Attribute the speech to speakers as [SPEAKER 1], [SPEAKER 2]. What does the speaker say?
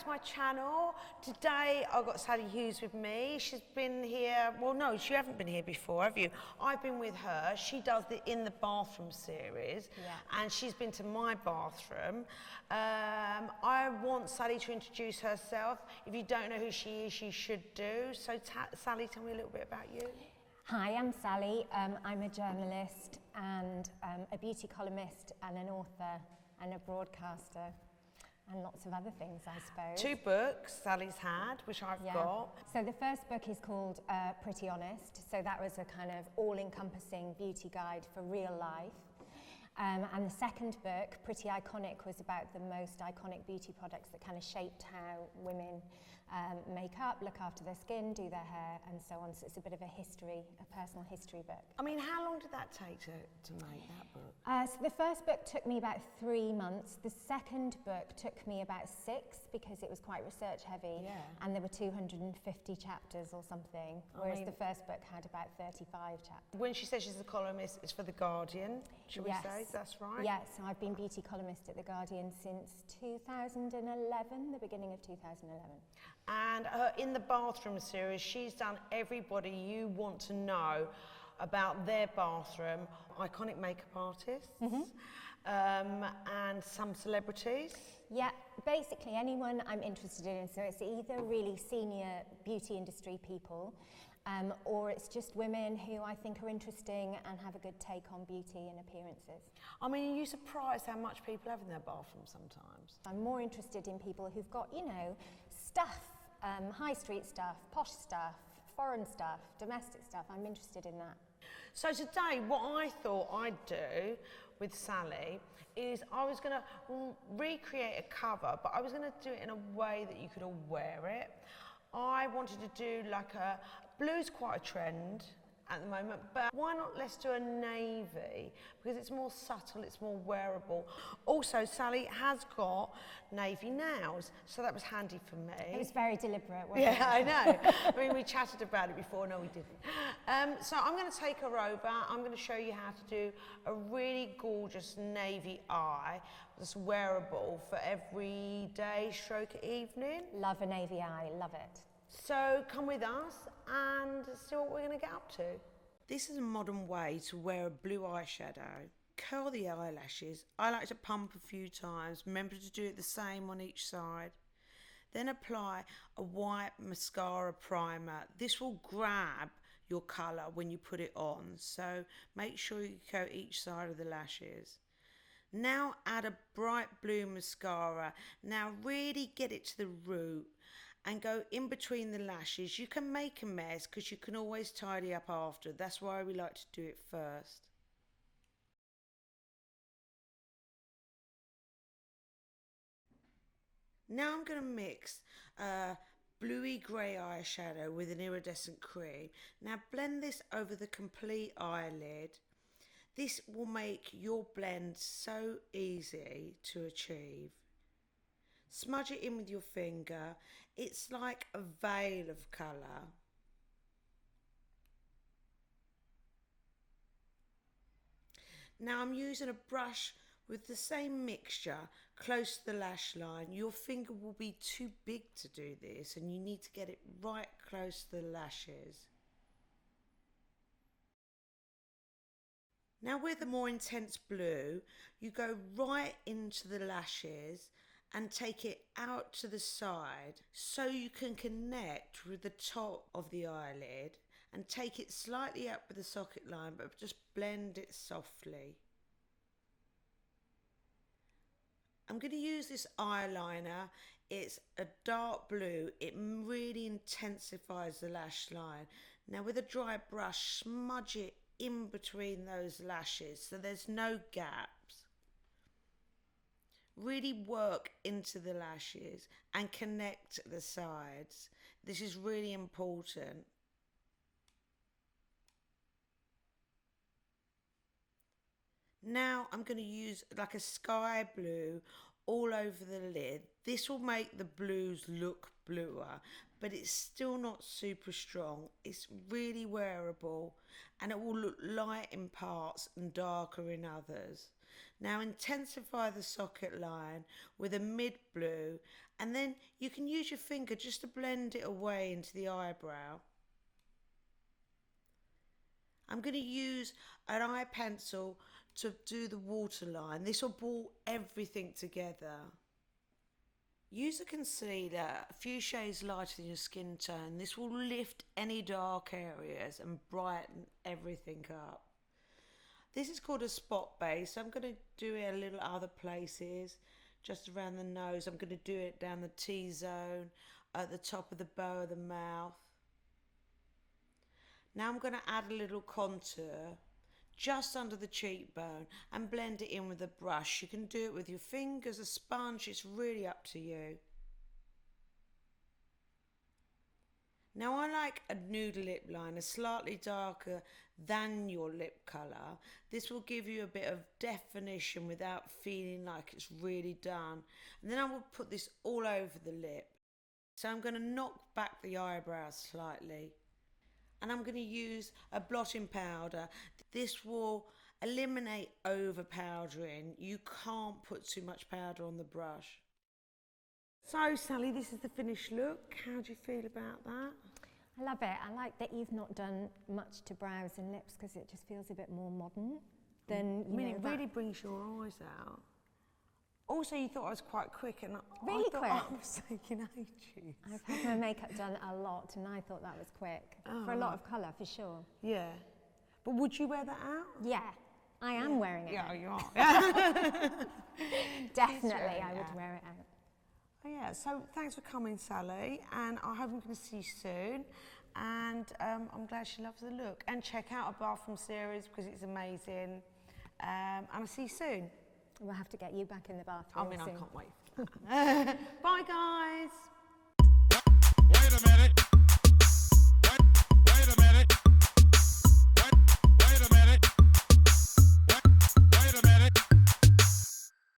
[SPEAKER 1] to my channel. Today I've got Sali Hughes with me. She's been here, well no, you haven't been here before, have you? I've been with her. She does the In the Bathroom series, and she's been to my bathroom. I want Sali to introduce herself. If you don't know who she is, you should do. So Sali, tell me a little bit about you.
[SPEAKER 2] Hi, I'm Sally. I'm a journalist and a beauty columnist and an author and a broadcaster and lots of other things, I suppose.
[SPEAKER 1] 2 books Sally's had, which I've got.
[SPEAKER 2] So the first book is called Pretty Honest. So that was a kind of all-encompassing beauty guide for real life. And the second book, Pretty Iconic, was about the most iconic beauty products that kind of shaped how women make up, look after their skin, do their hair, and so on. So it's a bit of a history, a personal history book.
[SPEAKER 1] I mean, how long did that take to make that book?
[SPEAKER 2] So the first book took me about 3 months. The second book took me about 6 because it was quite research heavy, and there were 250 chapters or something, whereas the first book had about 35 chapters.
[SPEAKER 1] When she says she's a columnist, it's for The Guardian, should we say? That's right?
[SPEAKER 2] Yes, I've been beauty columnist at The Guardian since 2011, the beginning of 2011.
[SPEAKER 1] And her In the Bathroom series, she's done everybody you want to know about their bathroom, iconic makeup artists, and some celebrities.
[SPEAKER 2] Yeah, basically anyone I'm interested in. So it's either really senior beauty industry people, or it's just women who I think are interesting and have a good take on beauty and appearances.
[SPEAKER 1] I mean, are you surprised how much people have in their bathroom sometimes?
[SPEAKER 2] I'm more interested in people who've got, you know, stuff, high street stuff, posh stuff, foreign stuff, domestic stuff. I'm interested in that.
[SPEAKER 1] So today, what I thought I'd do with Sally is I was going to recreate a cover, but I was going to do it in a way that you could all wear it. I wanted to do like a, blue's quite a trend at the moment, but why not let's do a navy, because it's more subtle, it's more wearable. Also, Sally has got navy nails, so that was handy for me.
[SPEAKER 2] It was very deliberate, wasn't it?
[SPEAKER 1] Yeah, I know. I mean, we chatted about it before. No, we didn't. So I'm going to take her over. I'm going to show you how to do a really gorgeous navy eye that's wearable for every day stroke evening.
[SPEAKER 2] Love a navy eye, love it.
[SPEAKER 1] So come with us and see what we're going to get up to. This is a modern way to wear a blue eyeshadow. Curl the eyelashes. I like to pump a few times. Remember to do it the same on each side. Then apply a white mascara primer. This will grab your colour when you put it on, so make sure you coat each side of the lashes. Now add a bright blue mascara. Now really get it to the root and go in between the lashes. You can make a mess because you can always tidy up after. That's why we like to do it first. Now I'm going to mix bluey grey eyeshadow with an iridescent cream. Now blend this over the complete eyelid. This will make your blend so easy to achieve. Smudge it in with your finger. It's like a veil of colour. Now I'm using a brush with the same mixture close to the lash line. Your finger will be too big to do this, and you need to get it right close to the lashes. Now with a more intense blue, you go right into the lashes and take it out to the side so you can connect with the top of the eyelid, and take it slightly up with the socket line, but just blend it softly. I'm going to use this eyeliner. It's a dark blue. It really intensifies the lash line. Now with a dry brush, smudge it in between those lashes so there's no gaps. Really work into the lashes and connect the sides. This is really important. Now I'm going to use like a sky blue all over the lid. This will make the blues look bluer, but it's still not super strong. It's really wearable, and it will look light in parts and darker in others. Now intensify the socket line with a mid blue, and then you can use your finger just to blend it away into the eyebrow. I'm going to use an eye pencil to do the waterline. This will pull everything together. Use a concealer a few shades lighter than your skin tone. This will lift any dark areas and brighten everything up. This is called a spot base. So I'm going to do it a little other places, just around the nose. I'm going to do it down the T-zone, at the top of the bow of the mouth. Now I'm going to add a little contour just under the cheekbone and blend it in with a brush. You can do it with your fingers, a sponge, it's really up to you. Now I like a nude lip liner, slightly darker than your lip colour. This will give you a bit of definition without feeling like it's really done. And then I will put this all over the lip. So I'm going to knock back the eyebrows slightly. And I'm going to use a blotting powder. This will eliminate over powdering. You can't put too much powder on the brush. So Sally, this is the finished look. How do you feel about that?
[SPEAKER 2] I love it. I like that you've not done much to brows and lips because it just feels a bit more modern than, you know,
[SPEAKER 1] it really brings your eyes out. Also, you thought I was quite quick, and
[SPEAKER 2] really
[SPEAKER 1] I thought
[SPEAKER 2] quick.
[SPEAKER 1] I was taking ages.
[SPEAKER 2] I've had my makeup done a lot, and I thought that was quick. For a lot of colour, for sure.
[SPEAKER 1] Yeah. But would you wear that out?
[SPEAKER 2] Yeah, I am wearing it out.
[SPEAKER 1] Yeah, you are.
[SPEAKER 2] Definitely, I would wear it out.
[SPEAKER 1] Oh, yeah, so thanks for coming, Sally, and I hope I'm going to see you soon. And I'm glad she loves the look. And check out our bathroom series because it's amazing. And I'll see you soon.
[SPEAKER 2] We'll have to get you back in the bathroom soon.
[SPEAKER 1] I can't wait. Bye, guys.
[SPEAKER 3] Wait a minute.